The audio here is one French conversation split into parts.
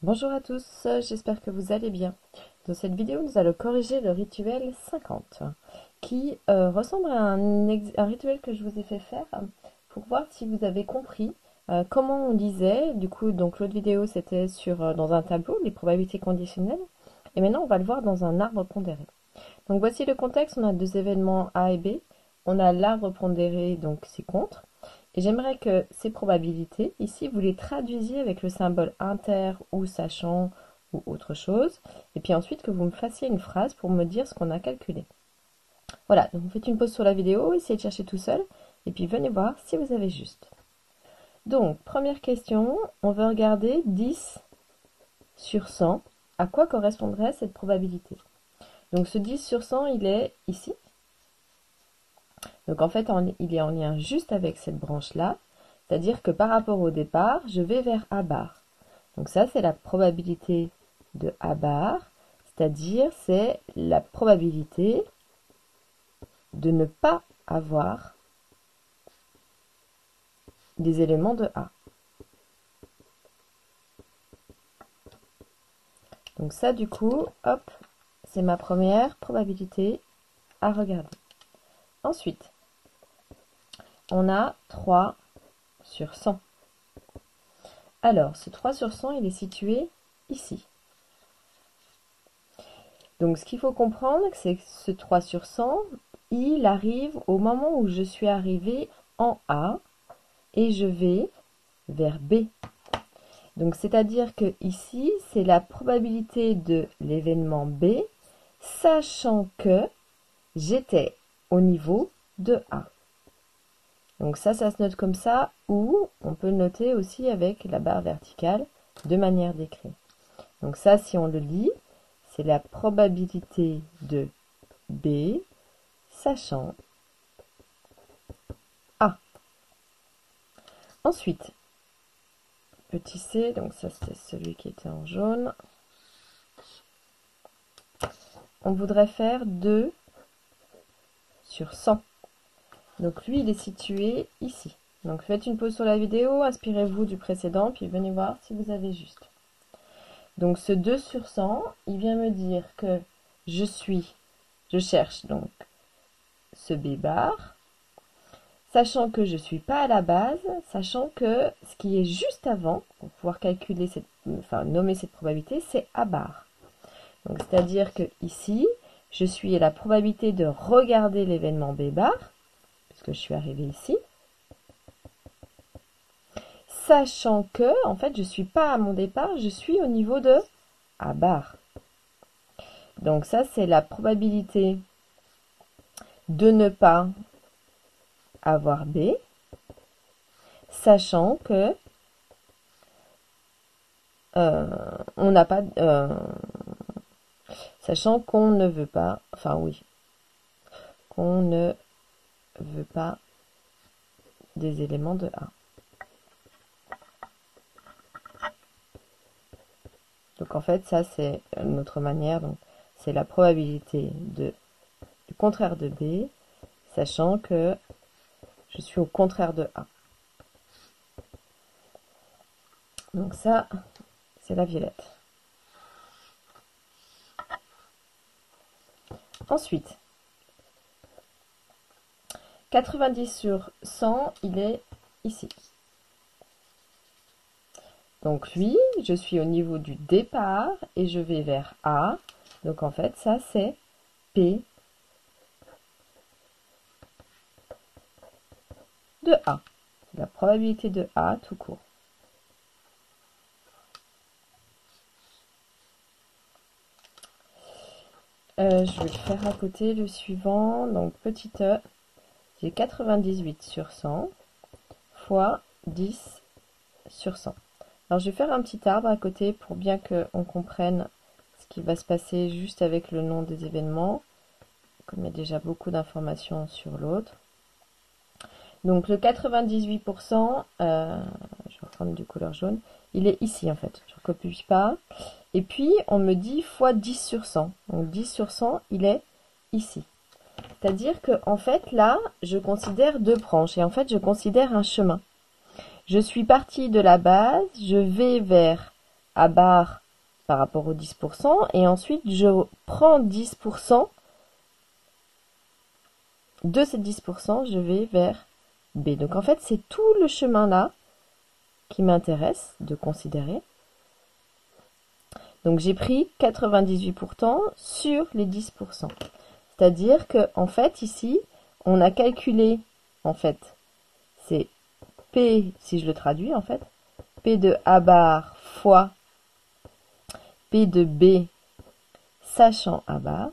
Bonjour à tous, j'espère que vous allez bien. Dans cette vidéo, nous allons corriger le rituel 50, qui ressemble à un rituel que je vous ai fait faire pour voir si vous avez compris comment on lisait. Du coup, donc l'autre vidéo, c'était dans un tableau, les probabilités conditionnelles. Et maintenant, on va le voir dans un arbre pondéré. Donc voici le contexte, on a deux événements A et B. On a l'arbre pondéré, donc c'est contre. Et j'aimerais que ces probabilités, ici, vous les traduisiez avec le symbole inter ou sachant ou autre chose. Et puis ensuite que vous me fassiez une phrase pour me dire ce qu'on a calculé. Voilà, donc vous faites une pause sur la vidéo, essayez de chercher tout seul. Et puis venez voir si vous avez juste. Donc, première question, on veut regarder 10 sur 100. À quoi correspondrait cette probabilité? Donc ce 10 sur 100, il est ici. Donc en fait, il est en lien juste avec cette branche-là. C'est-à-dire que par rapport au départ, je vais vers A bar. Donc ça, c'est la probabilité de A bar. C'est-à-dire, c'est la probabilité de ne pas avoir des éléments de A. Donc ça, du coup, hop, c'est ma première probabilité à regarder. Ensuite, on a 3 sur 100. Alors, ce 3 sur 100, il est situé ici. Donc, ce qu'il faut comprendre, c'est que ce 3 sur 100, il arrive au moment où je suis arrivé en A et je vais vers B. Donc, c'est-à-dire que ici, c'est la probabilité de l'événement B, sachant que j'étais au niveau de A. Donc ça se note comme ça, ou on peut le noter aussi avec la barre verticale de manière d'écrire. Donc ça, si on le lit, c'est la probabilité de B, sachant A. Ensuite, petit c, donc ça c'était celui qui était en jaune. On voudrait faire 2 sur 100. Donc lui, il est situé ici. Donc faites une pause sur la vidéo, inspirez-vous du précédent, puis venez voir si vous avez juste. Donc ce 2 sur 100, il vient me dire que je cherche donc ce B bar, sachant que je ne suis pas à la base, sachant que ce qui est juste avant, pour pouvoir calculer nommer cette probabilité, c'est A bar. Donc c'est-à-dire que ici, je suis à la probabilité de regarder l'événement B bar, puisque je suis arrivé ici, sachant que, en fait, je ne suis pas à mon départ, je suis au niveau de A bar. Donc ça, c'est la probabilité de ne pas avoir B, sachant que on n'a pas, sachant qu'on ne veut pas, enfin oui, qu'on ne veut pas des éléments de A. Donc en fait, ça c'est notre manière, donc c'est la probabilité du contraire de B, sachant que je suis au contraire de A. Donc ça, c'est la violette. Ensuite, 90 sur 100, il est ici. Donc lui, je suis au niveau du départ et je vais vers A. Donc en fait, ça c'est P de A. C'est la probabilité de A tout court. Je vais faire à côté le suivant. Donc petit e, j'ai 98 sur 100 fois 10 sur 100. Alors je vais faire un petit arbre à côté pour bien qu'on comprenne ce qui va se passer juste avec le nom des événements, comme il y a déjà beaucoup d'informations sur l'autre. Donc le 98%, je vais reprendre du couleur jaune, il est ici en fait, je ne recopie pas. Et puis on me dit fois 10 sur 100. Donc 10 sur 100, il est ici. C'est-à-dire que en fait là, je considère deux branches et en fait je considère un chemin. Je suis partie de la base, je vais vers A bar par rapport au 10%, et ensuite je prends 10%, de ces 10%, je vais vers B. Donc en fait, c'est tout le chemin là qui m'intéresse de considérer. Donc j'ai pris 98% sur les 10%. C'est-à-dire que en fait, ici, on a calculé, en fait, c'est P, si je le traduis, en fait, P de A bar fois P de B, sachant A bar.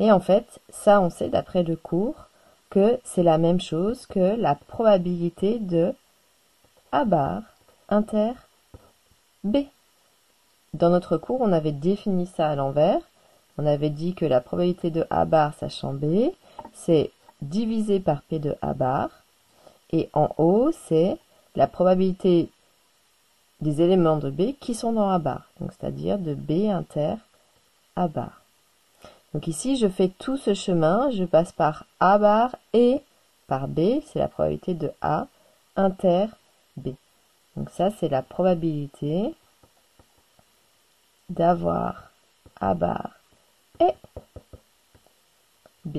Et en fait, ça, on sait d'après le cours que c'est la même chose que la probabilité de A bar inter B. Dans notre cours, on avait défini ça à l'envers. On avait dit que la probabilité de A bar sachant B, c'est divisé par P de A bar. Et en haut, c'est la probabilité des éléments de B qui sont dans A bar. Donc, c'est-à-dire de B inter A bar. Donc ici, je fais tout ce chemin. Je passe par A bar et par B. C'est la probabilité de A inter B. Donc ça, c'est la probabilité d'avoir A bar et B.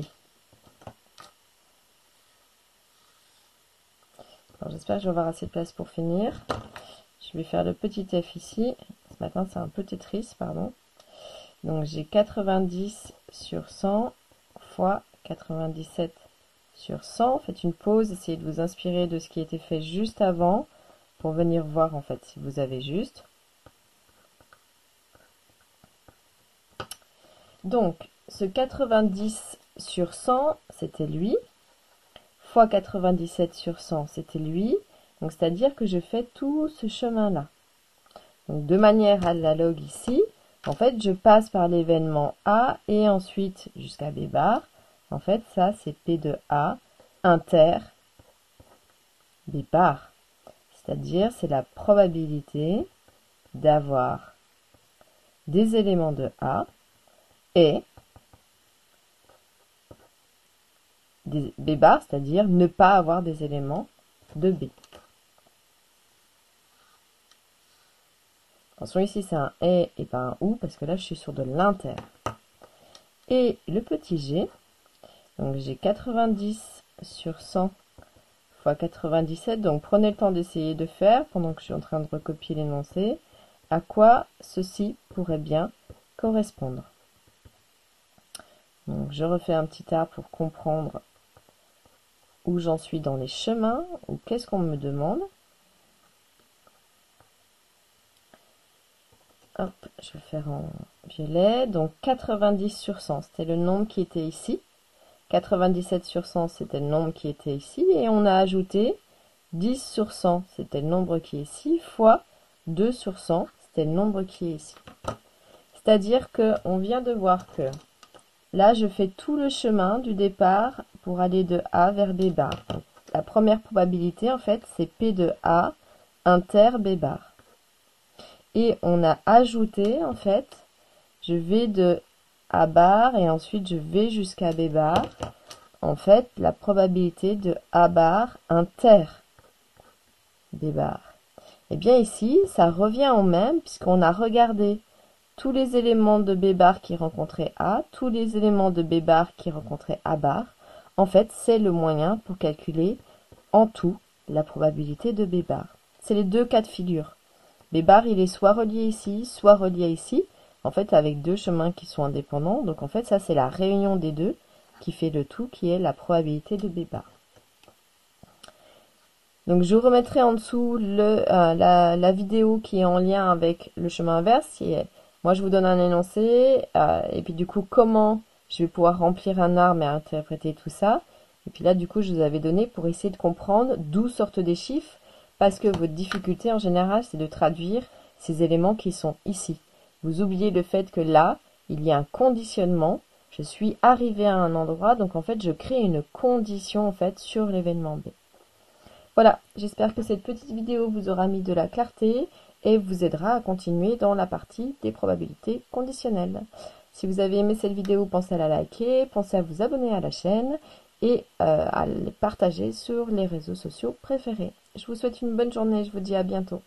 J'espère que je vais avoir assez de place pour finir. Je vais faire le petit f ici. Ce matin, c'est un peu Tetris, pardon. Donc j'ai 90 sur 100 fois 97 sur 100. Faites une pause, essayez de vous inspirer de ce qui a été fait juste avant pour venir voir en fait si vous avez juste. Donc ce 90 sur 100, c'était lui, fois 97 sur 100, c'était lui. Donc c'est-à-dire que je fais tout ce chemin-là. Donc de manière analogue ici, en fait, je passe par l'événement A et ensuite jusqu'à B bar. En fait, ça, c'est P de A inter B bar. C'est-à-dire, c'est la probabilité d'avoir des éléments de A et des B bar, c'est-à-dire ne pas avoir des éléments de B. Attention, ici, c'est un et pas un ou, parce que là, je suis sur de l'inter. Et le petit g, donc j'ai 90 sur 100 fois 97, donc prenez le temps d'essayer de faire, pendant que je suis en train de recopier l'énoncé, à quoi ceci pourrait bien correspondre. Donc je refais un petit arbre pour comprendre où j'en suis dans les chemins, ou qu'est-ce qu'on me demande. Hop, je vais faire en violet. Donc 90 sur 100, c'était le nombre qui était ici. 97 sur 100, c'était le nombre qui était ici. Et on a ajouté 10 sur 100, c'était le nombre qui est ici, fois 2 sur 100, c'était le nombre qui est ici. C'est-à-dire qu'on vient de voir que là, je fais tout le chemin du départ pour aller de A vers B bar. Donc, la première probabilité, en fait, c'est P de A inter B bar. Et on a ajouté, en fait, je vais de A bar et ensuite je vais jusqu'à B bar. En fait, la probabilité de A bar inter B bar. Et bien ici, ça revient au même puisqu'on a regardé tous les éléments de B bar qui rencontraient A, tous les éléments de B bar qui rencontraient A bar. En fait, c'est le moyen pour calculer en tout la probabilité de B bar. C'est les deux cas de figure. B bar, il est soit relié ici, soit relié ici, en fait avec deux chemins qui sont indépendants. Donc en fait, ça c'est la réunion des deux qui fait le tout, qui est la probabilité de B bar. Donc je vous remettrai en dessous la vidéo qui est en lien avec le chemin inverse. Moi je vous donne un énoncé, et puis du coup comment je vais pouvoir remplir un arbre et interpréter tout ça. Et puis là du coup je vous avais donné pour essayer de comprendre d'où sortent des chiffres, parce que votre difficulté en général c'est de traduire ces éléments qui sont ici. Vous oubliez le fait que là, il y a un conditionnement. Je suis arrivé à un endroit, donc en fait je crée une condition en fait sur l'événement B. Voilà, j'espère que cette petite vidéo vous aura mis de la clarté et vous aidera à continuer dans la partie des probabilités conditionnelles. Si vous avez aimé cette vidéo, pensez à la liker, pensez à vous abonner à la chaîne et à les partager sur les réseaux sociaux préférés. Je vous souhaite une bonne journée, je vous dis à bientôt.